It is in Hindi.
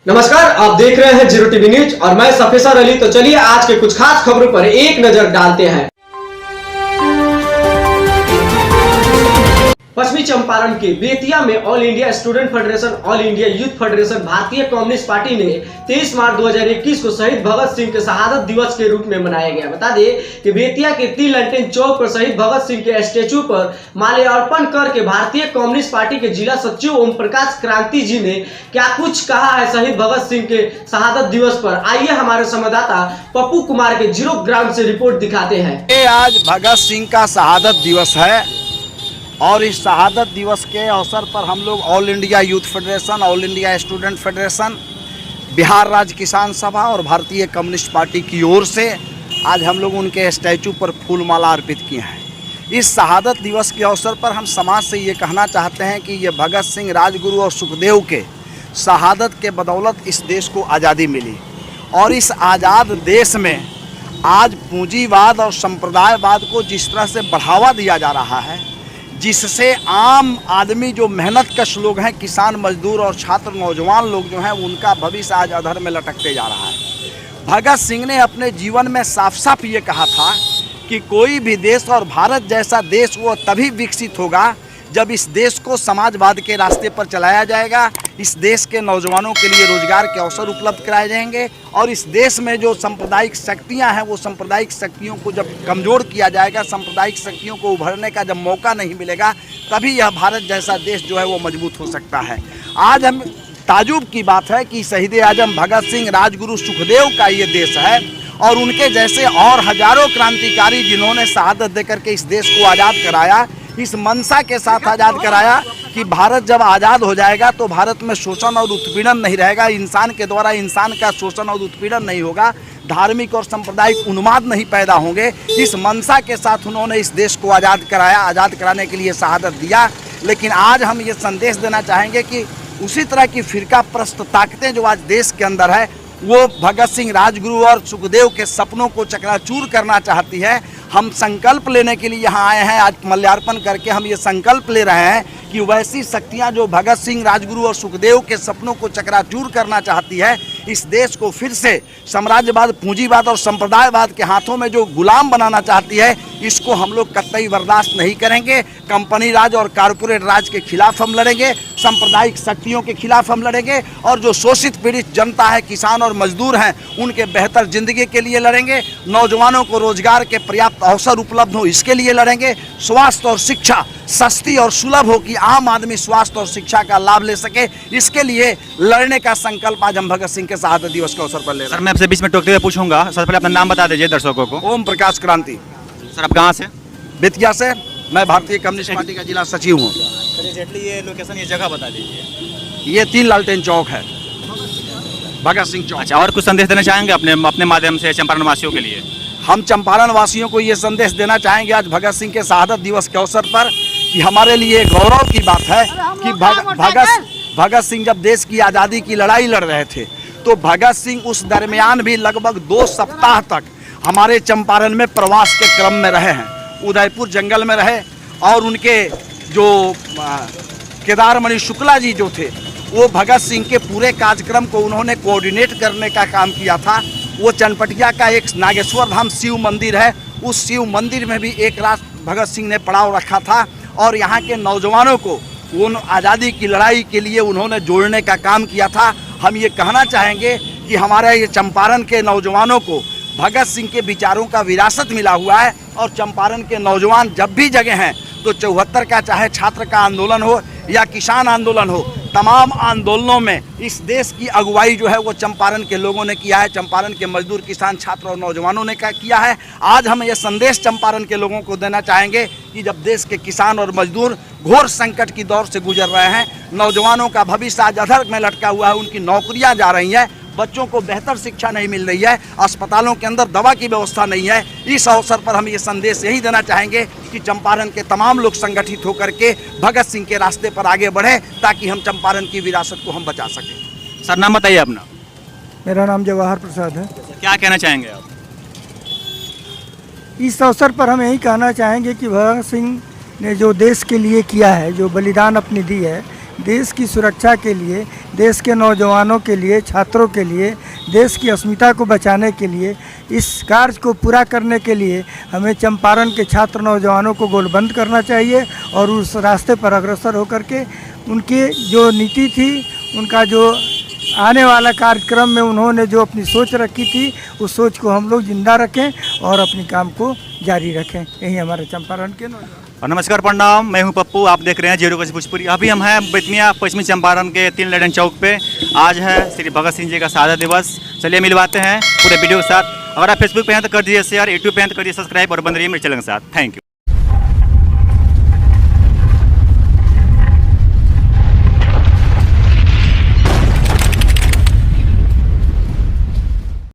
नमस्कार, आप देख रहे हैं जीरो टीवी न्यूज और मैं सफेसर अली। तो चलिए आज के कुछ खास खबरों पर एक नजर डालते हैं। पश्चिमी चंपारण के बेतिया में all India student federation, all India youth federation, भारतीय कम्युनिस्ट पार्टी ने 23 मार्च 2021 को शहीद भगत सिंह के शहादत दिवस के रूप में मनाया गया। बता दें कि बेतिया के तिलंटन चौक पर शहीद भगत सिंह के स्टेचू पर माल्यार्पण करके भारतीय कम्युनिस्ट पार्टी के जिला सचिव ओम प्रकाश क्रांति जी ने क्या कुछ कहा है शहीद भगत सिंह के शहादत दिवस पर। आइए हमारे संवाददाता पप्पू कुमार के जीरो ग्राउंड से रिपोर्ट दिखाते हैं। ये आज भगत सिंह का शहादत दिवस है और इस शहादत दिवस के अवसर पर हम लोग all India youth federation, all India student federation, Bihar राज्य किसान सभा और भारतीय कम्युनिस्ट पार्टी की ओर से आज हम लोग उनके स्टैचू पर फूलमाला अर्पित किए हैं। इस शहादत दिवस के अवसर पर हम समाज से ये कहना चाहते हैं कि ये भगत सिंह, राजगुरु और सुखदेव के शहादत के बदौलत इस देश को आज़ादी मिली और इस आज़ाद देश में आज पूंजीवाद और संप्रदायवाद को जिस तरह से बढ़ावा दिया जा रहा है, जिससे आम आदमी जो मेहनतकश लोग हैं, किसान, मजदूर और छात्र, नौजवान लोग जो हैं, उनका भविष्य आज अधर में लटकते जा रहा है। भगत सिंह ने अपने जीवन में साफ साफ ये कहा था कि कोई भी देश और भारत जैसा देश वो तभी विकसित होगा जब इस देश को समाजवाद के रास्ते पर चलाया जाएगा, इस देश के नौजवानों के लिए रोजगार के अवसर उपलब्ध कराए जाएंगे और इस देश में जो सांप्रदायिक शक्तियां हैं वो सांप्रदायिक शक्तियों को जब कमज़ोर किया जाएगा, सांप्रदायिक शक्तियों को उभरने का जब मौका नहीं मिलेगा, तभी यह भारत जैसा देश जो है वो मजबूत हो सकता है। आज हम ताजुब की बात है कि शहीद आजम भगत सिंह, राजगुरु सुखदेव का ये देश है और उनके जैसे और हजारों क्रांतिकारी जिन्होंने शहादत देकर के इस देश को आज़ाद कराया, इस मंशा के साथ आज़ाद कराया कि भारत जब आज़ाद हो जाएगा तो भारत में शोषण और उत्पीड़न नहीं रहेगा, इंसान के द्वारा इंसान का शोषण और उत्पीड़न नहीं होगा, धार्मिक और सांप्रदायिक उन्माद नहीं पैदा होंगे। इस मंशा के साथ उन्होंने इस देश को आज़ाद कराया, आज़ाद कराने के लिए शहादत दिया। लेकिन आज हम ये संदेश देना चाहेंगे कि उसी तरह की फिरका प्रस्त ताकतें जो आज देश के अंदर है, वो भगत सिंह, राजगुरु और सुखदेव के सपनों को चकनाचूर करना चाहती है। हम संकल्प लेने के लिए यहाँ आए हैं। आज माल्यार्पण करके हम ये संकल्प ले रहे हैं कि वैसी शक्तियाँ जो भगत सिंह, राजगुरु और सुखदेव के सपनों को चकनाचूर करना चाहती है, इस देश को फिर से साम्राज्यवाद, पूंजीवाद और संप्रदायवाद के हाथों में जो गुलाम बनाना चाहती है, इसको हम लोग कतई बर्दाश्त नहीं करेंगे। कंपनी राज और कारपोरेट राज के खिलाफ हम लड़ेंगे, सांप्रदायिक शक्तियों के खिलाफ हम लड़ेंगे और जो शोषित पीड़ित जनता है, किसान और मजदूर हैं, उनके बेहतर जिंदगी के लिए लड़ेंगे। नौजवानों को रोजगार के पर्याप्त अवसर उपलब्ध हो, इसके लिए लड़ेंगे। स्वास्थ्य और शिक्षा सस्ती और सुलभ हो कि आम आदमी स्वास्थ्य और शिक्षा का लाभ ले सके, इसके लिए लड़ने का संकल्प आज हम भगत सिंह के शहादत दिवस के अवसर पर ले रहे हैं। सर, मैं आपसे बीच में टोकते हुए पूछूंगा, सबसे पहले अपना नाम बता दीजिए दर्शकों को। ओम प्रकाश क्रांति। सर, आप कहाँ से? बेतिया से। मैं भारतीय कम्युनिस्ट पार्टी का जिला सचिव हूँ। एग्जैक्टली ये लोकेशन, ये जगह बता दीजिए। ये तिलंटन चौक है, भगत सिंह चौक। अच्छा, और कुछ संदेश देना चाहेंगे अपने माध्यम से चंपारण वासियों के लिए? हम चंपारण वासियों को ये संदेश देना चाहेंगे आज भगत सिंह के शहादत दिवस के अवसर पर कि हमारे लिए गौरव की बात है कि भगत सिंह जब देश की आज़ादी की लड़ाई लड़ रहे थे तो भगत सिंह उस दरमियान भी लगभग 2 सप्ताह तक हमारे चंपारण में प्रवास के क्रम में रहे हैं। उदयपुर जंगल में रहे और उनके जो केदारमणि शुक्ला जी जो थे, वो भगत सिंह के पूरे कार्यक्रम को उन्होंने कोऑर्डिनेट करने का काम किया था। वो चनपटिया का एक नागेश्वर धाम शिव मंदिर है, उस शिव मंदिर में भी एक रात भगत सिंह ने पड़ाव रखा था और यहाँ के नौजवानों को उन आज़ादी की लड़ाई के लिए उन्होंने जोड़ने का काम किया था। हम ये कहना चाहेंगे कि हमारे ये चंपारण के नौजवानों को भगत सिंह के विचारों का विरासत मिला हुआ है और चंपारण के नौजवान जब भी जगह हैं तो 74 का चाहे छात्र का आंदोलन हो या किसान आंदोलन हो, तमाम आंदोलनों में इस देश की अगुवाई जो है वो चंपारण के लोगों ने किया है, चंपारण के मजदूर, किसान, छात्र और नौजवानों ने किया है। आज हम ये संदेश चंपारण के लोगों को देना चाहेंगे कि जब देश के किसान और मजदूर घोर संकट की दौर से गुजर रहे हैं, नौजवानों का भविष्य आज अधर में लटका हुआ है, उनकी नौकरियां जा रही हैं, बच्चों को बेहतर शिक्षा नहीं मिल रही है, अस्पतालों के अंदर दवा की व्यवस्था नहीं है। इस अवसर पर हम ये संदेश यही देना चाहेंगे कि चंपारण के तमाम लोग संगठित होकर के भगत सिंह के रास्ते पर आगे बढ़े ताकि हम चंपारण की विरासत को हम बचा सकें। सर, नाम बताइए अपना। मेरा नाम जवाहर प्रसाद है। क्या कहना चाहेंगे आप? इस अवसर पर हम यही कहना चाहेंगे कि भगत सिंह ने जो देश के लिए किया है, जो बलिदान अपनी दी है, देश की सुरक्षा के लिए देश के नौजवानों के लिए, छात्रों के लिए, देश की अस्मिता को बचाने के लिए, इस कार्य को पूरा करने के लिए हमें चंपारण के छात्र नौजवानों को गोलबंद करना चाहिए और उस रास्ते पर अग्रसर होकर के उनकी जो नीति थी, उनका जो आने वाला कार्यक्रम में उन्होंने जो अपनी सोच रखी थी, उस सोच को हम लोग जिंदा रखें और अपने काम को जारी रखें। यही हमारे चंपारण के नौजवान। और नमस्कार, प्रणाम, मैं हूं पप्पू, आप देख रहे हैं जीरो गज भोजपुरी। अभी हम हैं बेतिया पश्चिमी चंपारण के 3 लाइन चौक पे। आज है श्री भगत सिंह जी का शहादत दिवस। चलिए मिलवाते हैं पूरे वीडियो के साथ। अगर आप फेसबुक पे हैं तो कर दीजिए शेयर, यूट्यूब पे हैं तो कर दीजिए सब्सक्राइब और बन रहिए मेरे चैनल के साथ। Thank you.